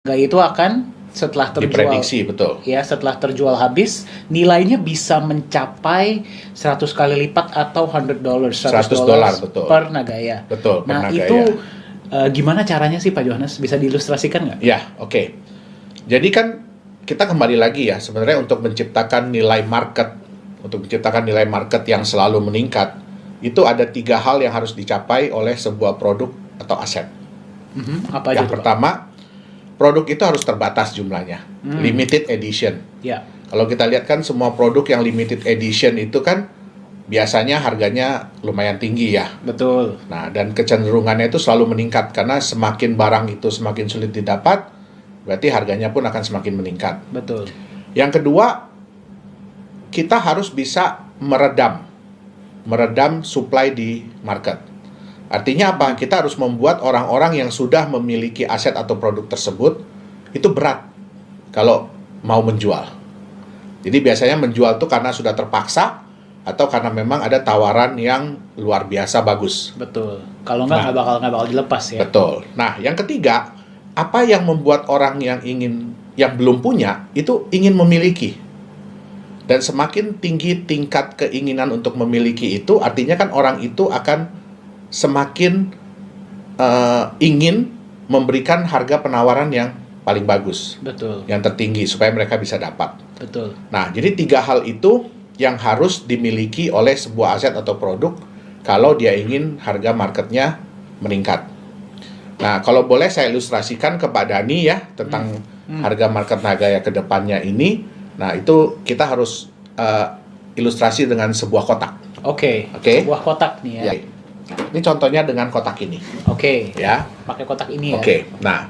Nggak itu akan setelah terjual, diprediksi, betul. ya setelah terjual habis, nilainya bisa mencapai 100 kali lipat atau $100, $100, betul. per Nagaya. Betul, per Nah, Nagaya. itu gimana caranya sih Pak Johannes? Bisa diilustrasikan nggak? Ya, oke. Jadi kan kita kembali lagi ya, sebenarnya untuk menciptakan nilai market, yang selalu meningkat, itu ada 3 hal yang harus dicapai oleh sebuah produk atau aset. Apa aja Yang tuh, Pak? pertama, produk itu harus terbatas jumlahnya, limited edition. Ya, Kalau kita lihat kan semua produk yang limited edition itu kan biasanya harganya lumayan tinggi ya. betul. Nah, dan kecenderungannya itu selalu meningkat karena semakin barang itu semakin sulit didapat, berarti harganya pun akan semakin meningkat. Betul. Yang kedua, kita harus bisa meredam supply di market. Artinya apa? Kita harus membuat orang-orang yang sudah memiliki aset atau produk tersebut itu berat kalau mau menjual. Jadi biasanya menjual itu karena sudah terpaksa atau karena memang ada tawaran yang luar biasa bagus. Betul. Kalau nggak bakal dilepas ya. Betul. Nah, yang ketiga, apa yang membuat orang yang belum punya itu ingin memiliki? Dan semakin tinggi tingkat keinginan untuk memiliki itu, artinya kan orang itu akan semakin ingin memberikan harga penawaran yang paling bagus, Betul. yang tertinggi supaya mereka bisa dapat. Betul. Nah, jadi 3 hal itu yang harus dimiliki oleh sebuah aset atau produk kalau dia ingin harga marketnya meningkat. Nah, kalau boleh saya ilustrasikan ke Pak Dhani ya tentang harga market Nagaya ke depannya ini. Nah, itu kita harus ilustrasi dengan sebuah kotak. Oke. Oke. Sebuah kotak nih ya. Ya. Ini contohnya dengan kotak ini. Oke. Ya. Pakai kotak ini ya. Oke. Nah,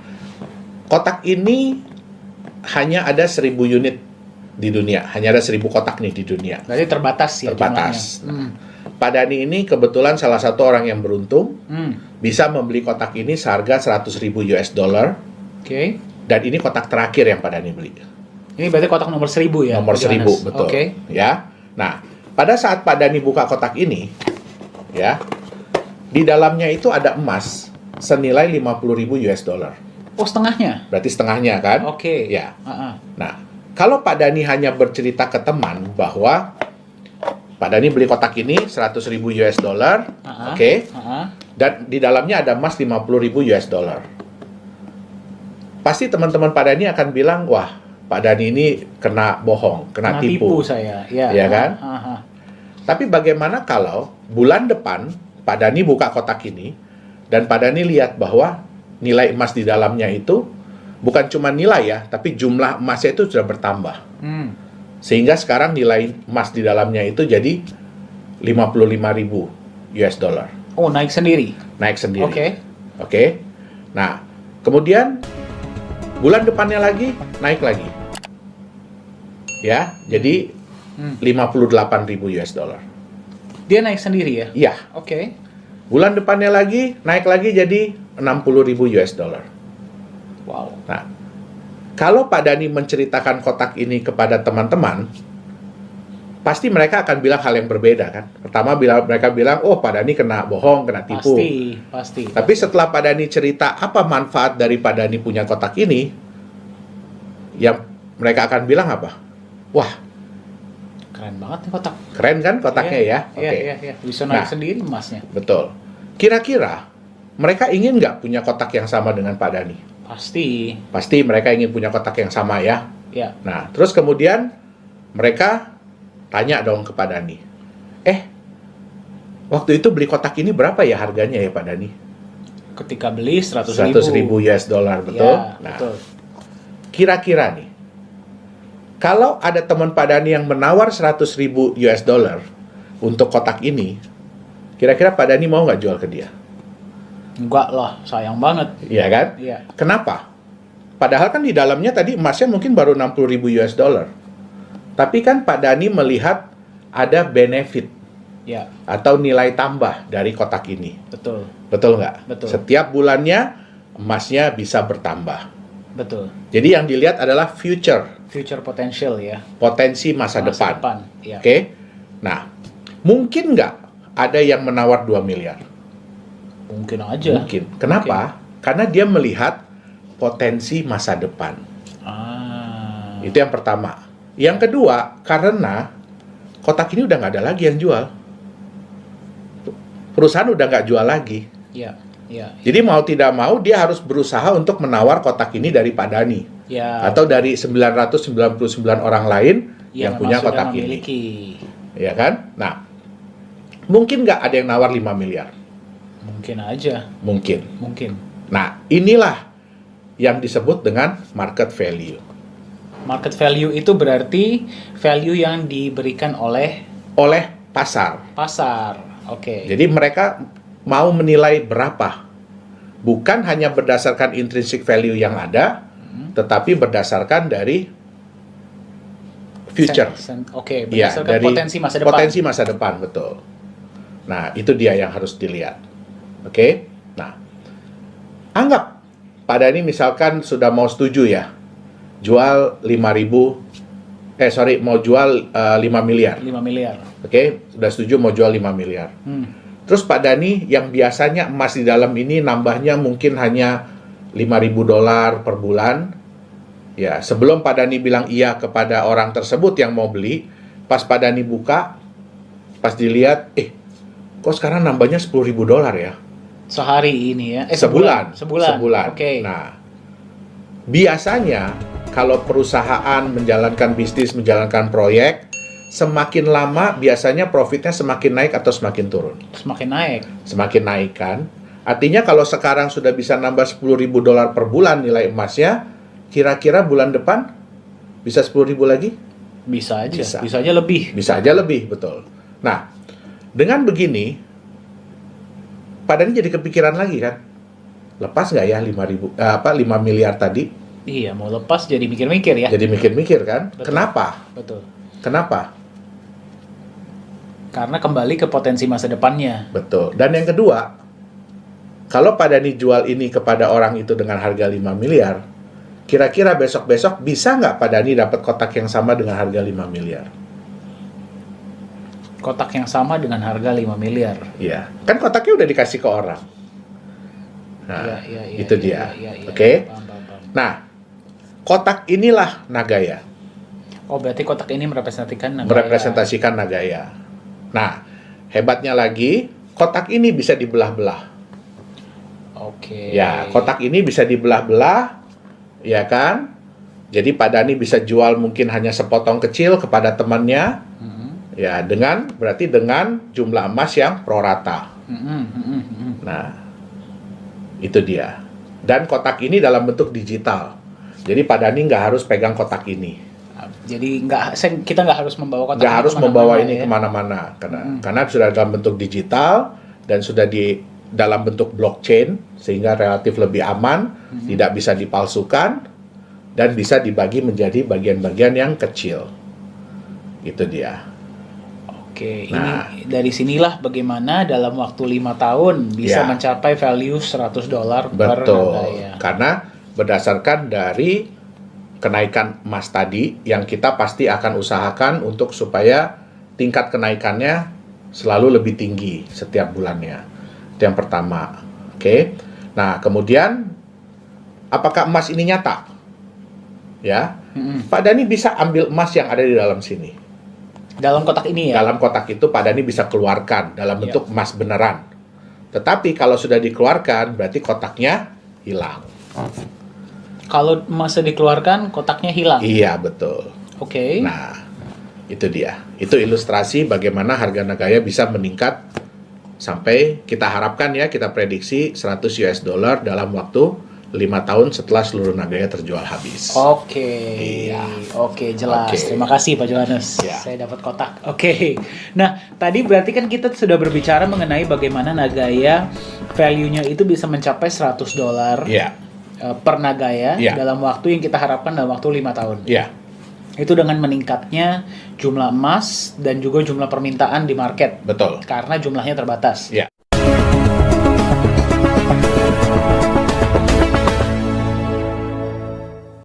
kotak ini hanya ada 1000 unit di dunia. Hanya ada 1000 kotak nih di dunia. Berarti terbatas ya Terbatas. jumlahnya. Pak Dhani ini kebetulan salah satu orang yang beruntung bisa membeli kotak ini seharga $100,000. Oke. Dan ini kotak terakhir yang Pak Dhani beli. Ini berarti kotak nomor 1000 ya? Nomor 1000, Johannes? betul. Oke. Ya. Nah, pada saat Pak Dhani buka kotak ini, ya, di dalamnya itu ada emas senilai $50,000. Oh, setengahnya? Berarti setengahnya kan? Oke. Ya. Uh-uh. Nah, kalau Pak Dhani hanya bercerita ke teman bahwa Pak Dhani beli kotak ini $100,000, oke, dan di dalamnya ada emas $50,000. Pasti teman-teman Pak Dhani akan bilang, wah, Pak Dhani ini kena bohong, kena tipu saya, ya. Ya kan? Tapi bagaimana kalau bulan depan Pak Dhani buka kotak ini dan Pak Dhani lihat bahwa nilai emas di dalamnya itu bukan cuma nilai ya, tapi jumlah emasnya itu sudah bertambah. Sehingga sekarang nilai emas di dalamnya itu jadi $55,000. Oh, naik sendiri? Naik sendiri. Oke. Oke. Nah, kemudian bulan depannya lagi naik lagi. Ya, jadi $58,000. Dia naik sendiri ya? Iya. Oke. Bulan depannya lagi naik lagi jadi $60,000. Wow. Nah, kalau Pak Dhani menceritakan kotak ini kepada teman-teman, pasti mereka akan bilang hal yang berbeda kan. Pertama mereka bilang, oh Pak Dhani kena bohong, kena tipu. Pasti. Tapi setelah Pak Dhani cerita apa manfaat dari Pak Dhani punya kotak ini, yang mereka akan bilang apa? Wah, keren banget nih kotak. keren kan kotaknya ya? Iya. Bisa naik sendiri emasnya. Betul. Kira-kira mereka ingin nggak punya kotak yang sama dengan Pak Dhani? Pasti. Pasti mereka ingin punya kotak yang sama ya. Ya. Nah, terus kemudian mereka tanya dong ke Pak Dhani. Waktu itu beli kotak ini berapa ya harganya ya Pak Dhani? Ketika beli $100,000. $100,000, betul? Ya, Nah, betul. kira-kira nih, kalau ada teman Pak Dhani yang menawar $100,000 untuk kotak ini, kira-kira Pak Dhani mau nggak jual ke dia? Enggak lah, sayang banget. Iya kan? Iya. Kenapa? Padahal kan di dalamnya tadi emasnya mungkin baru $60,000. Tapi kan Pak Dhani melihat ada benefit Ya, atau nilai tambah dari kotak ini. betul. Betul nggak? Betul. Setiap bulannya emasnya bisa bertambah. Betul. Jadi yang dilihat adalah future, Future potential ya. potensi masa depan. Ya. Oke? Nah, mungkin nggak ada yang menawar 2 miliar? Mungkin aja. Mungkin. Kenapa? Karena dia melihat potensi masa depan. Ah. Itu yang pertama. Yang kedua, karena kotak ini udah nggak ada lagi yang jual. Perusahaan udah nggak jual lagi. Ya, ya. Jadi mau tidak mau dia harus berusaha untuk menawar kotak ini dari Pak Dhani. Ya. Atau dari 999 orang lain yang memang punya sudah kotak memiliki. ini. Ya kan? Nah, mungkin nggak ada yang nawar 5 miliar? Mungkin aja. Mungkin. Mungkin. Nah, inilah yang disebut dengan market value. Market value itu berarti value yang diberikan oleh Oleh pasar. pasar. Oke. Jadi mereka mau menilai berapa. Bukan hanya berdasarkan intrinsic value yang ada, tetapi berdasarkan dari future. Oke, Ya, berdasarkan dari potensi masa depan. Potensi masa depan, betul. Nah, itu dia yang harus dilihat. Oke? Nah, anggap pada ini misalkan sudah mau setuju ya, jual 5.000, mau jual 5 miliar. 5 miliar. Oke, sudah setuju mau jual 5 miliar. Terus Pak Dhani yang biasanya emas di dalam ini nambahnya mungkin hanya $5.000 per bulan. Ya, sebelum Pak Dhani bilang iya kepada orang tersebut yang mau beli, pas Pak Dhani buka, pas dilihat, kok sekarang nambahnya $10.000 ya? Sehari ini ya? Sebulan. Sebulan. Oke. Nah, biasanya kalau perusahaan menjalankan bisnis, menjalankan proyek, semakin lama biasanya profitnya semakin naik atau semakin turun? Semakin naik. Semakin naik kan? Artinya kalau sekarang sudah bisa nambah $10.000 per bulan nilai emasnya, kira-kira bulan depan bisa 10.000 lagi? Bisa aja. Bisa. Bisa aja lebih. Bisa aja lebih, betul. Nah, dengan begini, Pak Dhani jadi kepikiran lagi kan? Lepas nggak ya 5 miliar tadi? Iya, mau lepas jadi mikir-mikir ya. Jadi mikir-mikir kan? Betul. Kenapa? Betul. Kenapa? Karena kembali ke potensi masa depannya. Betul. Dan yang kedua, kalau Pak Dhani jual ini kepada orang itu dengan harga 5 miliar, kira-kira besok-besok bisa nggak Pak Dhani dapat kotak yang sama dengan harga 5 miliar? Kotak yang sama dengan harga 5 miliar. Iya. Kan kotaknya udah dikasih ke orang. Nah, Iya, itu dia. iya. Oke? Paham, paham, paham. Nah, kotak inilah Nagaya. Oh, berarti kotak ini merepresentasikan Nagaya. Merepresentasikan Nagaya. Nah, hebatnya lagi, kotak ini bisa dibelah-belah. Oke. Ya, kotak ini bisa dibelah-belah, ya kan? Jadi Pak Dhani bisa jual mungkin hanya sepotong kecil kepada temannya, ya berarti dengan jumlah emas yang prorata. Nah, itu dia. Dan kotak ini dalam bentuk digital. Jadi Pak Dhani nggak harus pegang kotak ini. Jadi kita nggak harus membawa kotak Nggak ini harus membawa ini ya? kemana-mana, karena sudah dalam bentuk digital dan sudah di dalam bentuk blockchain sehingga relatif lebih aman, tidak bisa dipalsukan dan bisa dibagi menjadi bagian-bagian yang kecil. Itu dia. Oke, Nah, ini dari sinilah bagaimana dalam waktu 5 tahun bisa Ya. mencapai value $100 per Betul. Nagaya. Karena berdasarkan dari kenaikan emas tadi yang kita pasti akan usahakan untuk supaya tingkat kenaikannya selalu lebih tinggi setiap bulannya. Itu yang pertama. Oke. Nah, kemudian apakah emas ini nyata? Ya. Pak Dhani bisa ambil emas yang ada di dalam sini. Dalam kotak ini ya? Dalam kotak itu Pak Dhani bisa keluarkan dalam bentuk emas beneran. Tetapi kalau sudah dikeluarkan berarti kotaknya hilang. Kalau emasnya dikeluarkan, kotaknya hilang. Iya, betul. Oke. Nah, itu dia. Itu ilustrasi bagaimana harga Nagaya bisa meningkat sampai kita harapkan ya, kita prediksi $100 dalam waktu 5 tahun setelah seluruh Nagaya terjual habis. Oke. Iya. Oke, jelas. Oke. Terima kasih Pak Johannes. Ya. Saya dapat kotak. Oke. Nah, tadi berarti kan kita sudah berbicara mengenai bagaimana Nagaya value-nya itu bisa mencapai $100 Iya. Per Nagaya Ya. dalam waktu yang kita harapkan dalam waktu 5 tahun. Iya. Itu dengan meningkatnya jumlah emas dan juga jumlah permintaan di market Betul. karena jumlahnya terbatas. Iya.